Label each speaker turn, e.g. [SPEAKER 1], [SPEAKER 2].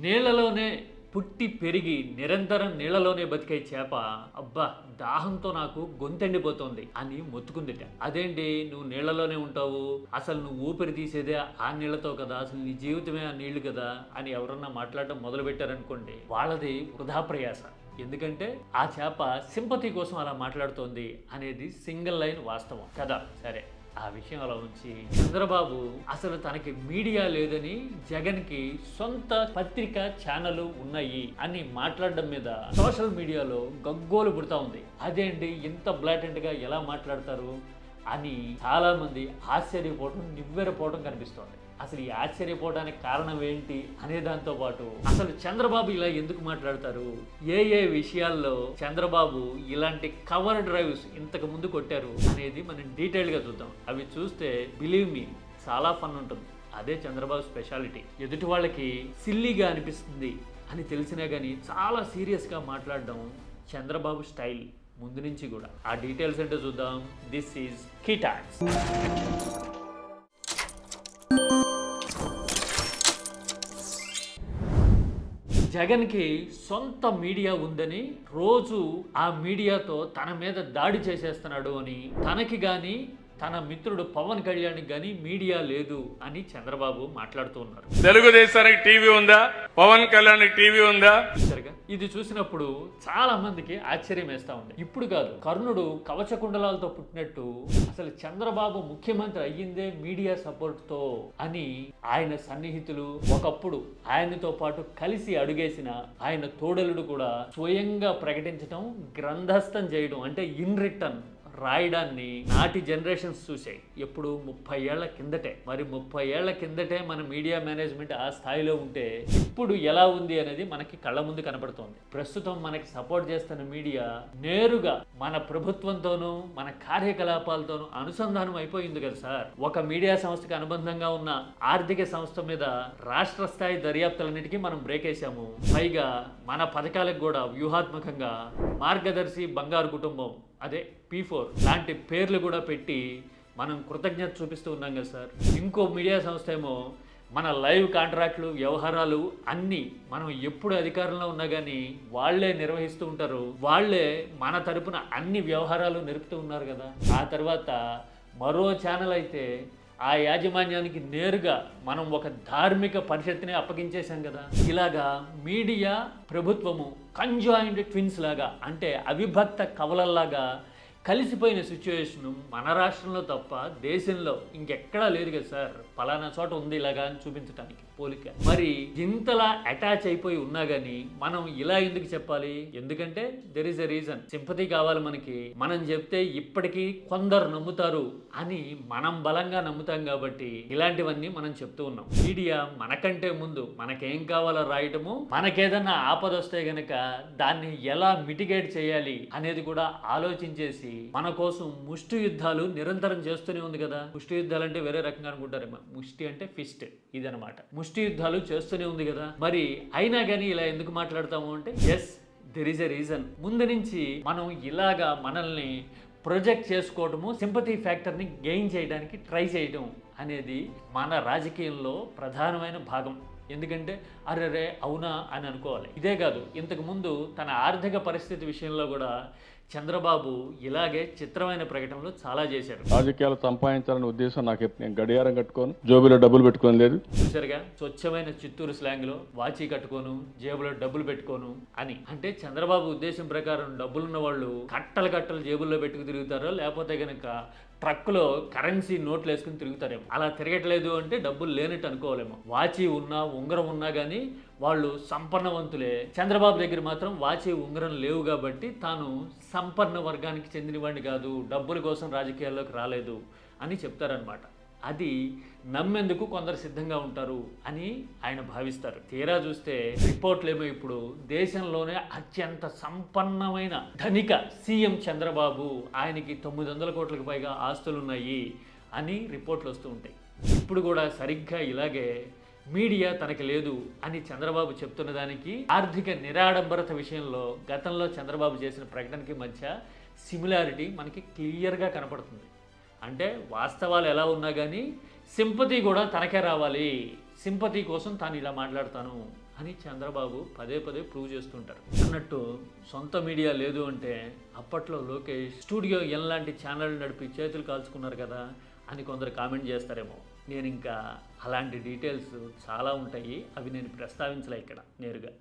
[SPEAKER 1] నీళ్లలోనే పుట్టి పెరిగి నిరంతరం నీళ్లలోనే బతికే చేప అబ్బా దాహంతో నాకు గొంతెండిపోతుంది అని మొత్తుకుందిట. అదేంటి నువ్వు నీళ్లలోనే ఉంటావు, అసలు నువ్వు ఊపిరి తీసేదే ఆ నీళ్లతో కదా, అసలు నీ జీవితమే ఆ నీళ్లు కదా అని ఎవరన్నా మాట్లాడటం మొదలు పెట్టారనుకోండి, వాళ్ళది వృధా ప్రయాస. ఎందుకంటే ఆ చేప సింపతి కోసం అలా మాట్లాడుతోంది అనేది సింగిల్ లైన్ వాస్తవం కదా. సరే, ఆ విషయం అలా ఉంచి చంద్రబాబు అసలు తనకి మీడియా లేదని, జగన్కి సొంత పత్రిక ఛానల్ ఉన్నాయి అని మాట్లాడడం మీద సోషల్ మీడియాలో గగ్గోలు పుడతా ఉంది. అదేంటి ఇంత బ్లాటెంట్గా ఎలా మాట్లాడతారు అని చాలామంది ఆశ్చర్యపోవడం, నివ్వెరపోవడం కనిపిస్తోంది. అసలు ఈ ఆశ్చర్యపోవడానికి కారణం ఏంటి అనే దాంతో పాటు అసలు చంద్రబాబు ఇలా ఎందుకు మాట్లాడతారు, ఏ విషయాల్లో చంద్రబాబు ఇలాంటి కవర్ డ్రైవ్స్ ఇంతకు ముందు కొట్టారు అనేది మనం డీటెయిల్గా చూద్దాం. అవి చూస్తే బిలీవ్ మీ చాలా ఫన్ ఉంటుంది. అదే చంద్రబాబు స్పెషాలిటీ. ఎదుటి వాళ్ళకి సిల్లీగా అనిపిస్తుంది అని తెలిసినా కానీ చాలా సీరియస్గా మాట్లాడడం చంద్రబాబు స్టైల్ ముందు నుంచి కూడా. ఆ డీటెయిల్స్ అంటే చూద్దాం. This is key talks. జగన్కి సొంత మీడియా ఉందని, రోజు ఆ మీడియాతో తన మీద దాడి చేసేస్తున్నాడు అని, తనకి కానీ తన మిత్రుడు పవన్ కళ్యాణ్కి కానీ మీడియా లేదు అని చంద్రబాబు మాట్లాడుతూ ఉన్నారు.
[SPEAKER 2] తెలుగుదేశానికి టీవీ ఉందా, పవన్ కళ్యాణ్కి టీవీ ఉందా?
[SPEAKER 1] ఇది చూసినప్పుడు చాలా మందికి ఆశ్చర్యం వేస్తా ఉంది. ఇప్పుడు కాదు, కర్ణుడు కవచకుండలాలతో పుట్టినట్టు అసలు చంద్రబాబు ముఖ్యమంత్రి అయ్యిందే మీడియా సపోర్ట్ తో అని ఆయన సన్నిహితులు, ఒకప్పుడు ఆయనతో పాటు కలిసి అడుగేసిన ఆయన తోడలుడు కూడా స్వయంగా ప్రకటించడం, గ్రంథస్థం చేయడం అంటే ఇన్ రిటర్న్ రాయడాన్ని నాటి జనరేషన్స్ చూసాయి. ఎప్పుడు 30 ఏళ్ల కిందటే. మరి 30 ఏళ్ల కిందటే మన మీడియా మేనేజ్మెంట్ ఆ స్థాయిలో ఉంటే ఇప్పుడు ఎలా ఉంది అనేది మనకి కళ్ళ ముందు కనపడుతోంది. ప్రస్తుతం మనకి సపోర్ట్ చేస్తున్న మీడియా నేరుగా మన ప్రభుత్వంతోనూ మన కార్యకలాపాలతోనూ అనుసంధానం అయిపోయింది కదా సార్. ఒక మీడియా సంస్థకి అనుబంధంగా ఉన్న ఆర్థిక సంస్థ మీద రాష్ట్ర స్థాయి దర్యాప్తులన్నిటికీ మనం బ్రేక్ వేసాము. పైగా మన పథకాలకు కూడా వ్యూహాత్మకంగా మార్గదర్శి, బంగారు కుటుంబం, అదే P4 లాంటి పేర్లు కూడా పెట్టి మనం కృతజ్ఞత చూపిస్తూ ఉన్నాం కదా సార్. ఇంకో మీడియా సంస్థ ఏమో మన లైవ్ కాంట్రాక్ట్లు, వ్యవహారాలు అన్నీ మనం ఎప్పుడు అధికారంలో ఉన్నా కానీ వాళ్లే నిర్వహిస్తూ ఉంటారు. వాళ్లే మన తరపున అన్ని వ్యవహారాలు నిలుపుతూ ఉన్నారు కదా. ఆ తర్వాత మరో ఛానల్ అయితే ఆ యాజమాన్యానికి నేరుగా మనం ఒక ధార్మిక పరిషత్ని అప్పగించేశాం కదా. ఇలాగా మీడియా, ప్రభుత్వము కంజాయింట్ ట్విన్స్ లాగా, అంటే అవిభక్త కవలల్లాగా కలిసిపోయిన సిచ్యువేషను మన రాష్ట్రంలో తప్ప దేశంలో ఇంకెక్కడా లేదు కదా సార్. పలానా చోట ఉంది ఇలాగా అని చూపించడానికి పోలిక. మరి ఇంతలా అటాచ్ అయిపోయి ఉన్నా కానీ మనం ఇలా ఎందుకు చెప్పాలి? ఎందుకంటే there is a reason. Sympathy కావాలి మనకి. మనం చెప్తే ఇప్పటికీ కొందరు నమ్ముతారు అని మనం బలంగా నమ్ముతాం కాబట్టి ఇలాంటివన్నీ మనం చెప్తూ ఉన్నాం. మీడియా మనకంటే ముందు మనకేం కావాలో రాయటము, మనకేదన్నా ఆపద వస్తే గనక దాన్ని ఎలా మిటిగేట్ చేయాలి అనేది కూడా ఆలోచించేసి మన కోసం ముష్టి యుద్ధాలు నిరంతరం చేస్తూనే ఉంది కదా. ముష్టి యుద్ధాలు అంటే వేరే రకంగా అనుకుంటారేమో. ముష్టి అంటే ఫిస్ట్, ఇదనమాట. ముష్టి యుద్ధాలు చేస్తూనే ఉంది కదా. మరి అయినా కానీ ఇలా ఎందుకు మాట్లాడతాము అంటే yes, there is a reason. ముందు నుంచి మనం ఇలాగా మనల్ని ప్రొజెక్ట్ చేసుకోవటము, సింపతి ఫ్యాక్టర్ని గెయిన్ చేయడానికి ట్రై చేయడం అనేది మన రాజకీయంలో ప్రధానమైన భాగం. ఎందుకంటే అరే అవునా అని అనుకోవాలి. ఇదే కాదు, ఇంతకుముందు తన ఆర్థిక పరిస్థితి విషయంలో కూడా చంద్రబాబు ఇలాగే చిత్రమైన ప్రకటనలు చాలా చేశారు.
[SPEAKER 2] రాజకీయాలు సంపాదించాలనే ఉద్దేశం నాకు నేను గడియారం కట్టుకోను, జోబులో డబ్బులు పెట్టుకోని లేదు.
[SPEAKER 1] చూసారుగా, స్వచ్ఛమైన చిత్తూరు స్లాంగ్ లో వాచి కట్టుకోను, జేబులో డబ్బులు పెట్టుకోను అని. అంటే చంద్రబాబు ఉద్దేశం ప్రకారం డబ్బులున్న వాళ్ళు కట్టలు జేబుల్లో పెట్టుకు తిరుగుతారో, లేకపోతే కనుక ట్రక్కులో కరెన్సీ నోట్లు వేసుకుని తిరుగుతారేమో. అలా తిరగట్లేదు అంటే డబ్బులు లేనట్టు అనుకోవాలేమో. వాచి ఉన్నా, ఉంగరం ఉన్నా కానీ వాళ్ళు సంపన్నవంతులే. చంద్రబాబు దగ్గర మాత్రం వాచి, ఉంగరం లేవు కాబట్టి తాను సంపన్న వర్గానికి చెందినవాడిని కాదు, డబ్బుల కోసం రాజకీయాల్లోకి రాలేదు అని చెప్తారనమాట. అది నమ్మేందుకు కొందరు సిద్ధంగా ఉంటారు అని ఆయన భావిస్తారు. తీరా చూస్తే రిపోర్ట్లేమో ఇప్పుడు దేశంలోనే అత్యంత సంపన్నమైన ధనిక సీఎం చంద్రబాబు, ఆయనకి 900 కోట్లకు పైగా ఆస్తులున్నాయి అని రిపోర్ట్లు వస్తూ ఉంటాయి. ఇప్పుడు కూడా సరిగ్గా ఇలాగే మీడియా తనకి లేదు అని చంద్రబాబు చెప్తున్న దానికి, ఆర్థిక నిరాడంబరత విషయంలో గతంలో చంద్రబాబు చేసిన ప్రకటనకి మధ్య సిమిలారిటీ మనకి క్లియర్గా కనపడుతుంది. అంటే వాస్తవాలు ఎలా ఉన్నా కానీ సింపతి కూడా తనకే రావాలి, సింపతి కోసం తాను ఇలా మాట్లాడతాను అని చంద్రబాబు పదే పదే ప్రూవ్ చేస్తుంటారు. అన్నట్టు సొంత మీడియా లేదు అంటే అప్పట్లో లోకేష్ స్టూడియో ఎలాంటి ఛానల్ నడిపి చేతులు కాల్చుకున్నారు కదా అని కొందరు కామెంట్ చేస్తారేమో. నేను ఇంకా అలాంటి డీటెయిల్స్ చాలా ఉంటాయి, అవి నేను ప్రస్తావించలే ఇక్కడ నేరుగా.